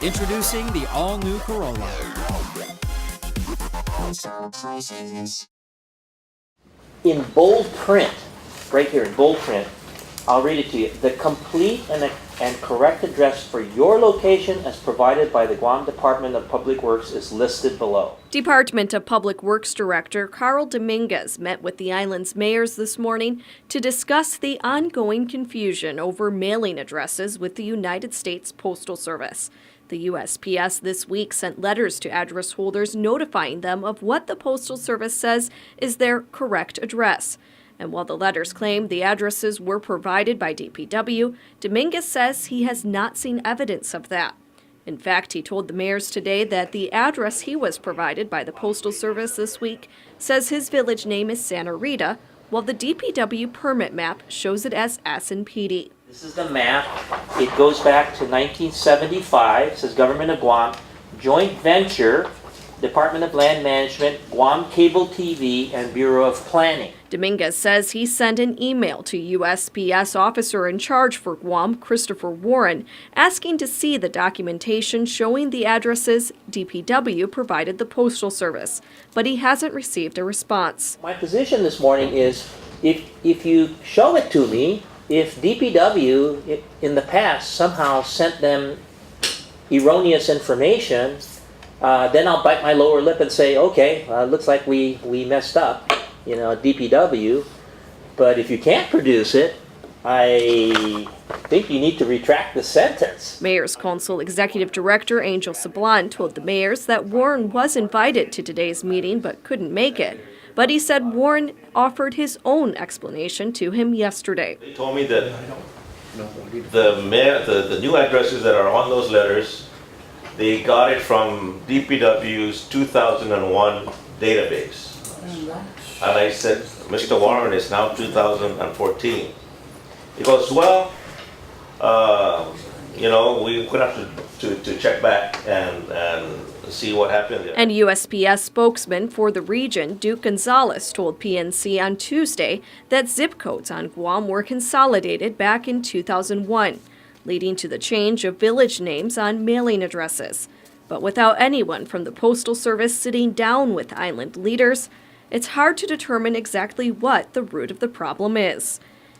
Introducing the all-new Corolla. In bold print, right here in bold print, I'll read it to you. The complete and correct address for your location as provided by the Guam Department of Public Works is listed below. Department of Public Works Director Carl Dominguez met with the island's mayors this morning to discuss the ongoing confusion over mailing addresses with the United States Postal Service. The USPS this week sent letters to address holders notifying them of what the Postal Service says is their correct address. And while the letters claim the addresses were provided by DPW, Dominguez says he has not seen evidence of that. In fact, he told the mayors today that the address he was provided by the Postal Service this week says his village name is Santa Rita, while the DPW permit map shows it as Asanpidi. This is the map. It goes back to 1975. It says Government of Guam, Joint Venture, Department of Land Management, Guam Cable TV, and Bureau of Planning. Dominguez says he sent an email to USPS officer in charge for Guam, Christopher Warren, asking to see the documentation showing the addresses DPW provided the Postal Service, but he hasn't received a response. My position this morning is if you show it to me, if DPW in the past somehow sent them erroneous information, then I'll bite my lower lip and say, okay, looks like we messed up, DPW. But if you can't produce it, I think you need to retract the sentence. Mayor's Council Executive Director Angel Sablan told the mayors that Warren was invited to today's meeting but couldn't make it. But he said Warren offered his own explanation to him yesterday. They told me that the new addresses that are on those letters, they got it from DPW's 2001 database. And I said, Mr. Warren, it's now 2014. He goes, well, we could have to check back and see what happened there. And USPS spokesman for the region, Duke Gonzalez, told PNC on Tuesday that zip codes on Guam were consolidated back in 2001, leading to the change of village names on mailing addresses. But without anyone from the Postal Service sitting down with island leaders, it's hard to determine exactly what the root of the problem is.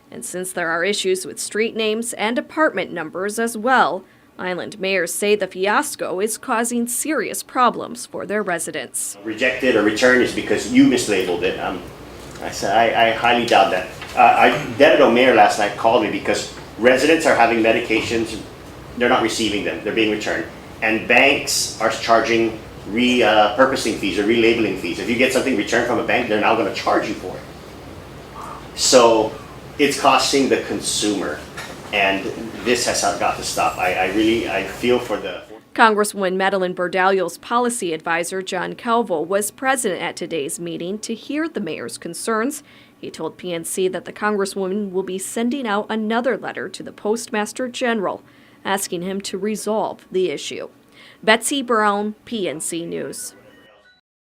And since there are issues with street names and apartment numbers as well, island mayors say the fiasco is causing serious problems for their residents. Rejected or returned is because you mislabeled it. I highly doubt that. Dededo Mayor last night called me because residents are having medications, they're not receiving them, they're being returned. And banks are charging repurposing fees or relabeling fees. If you get something returned from a bank, they're now going to charge you for it. So it's costing the consumer, and this has got to stop. I feel for the... Congresswoman Madeline Bordalio's policy advisor, John Calvo, was present at today's meeting to hear the mayor's concerns. He told PNC that the Congresswoman will be sending out another letter to the Postmaster General, asking him to resolve the issue. Betsy Brown, PNC News.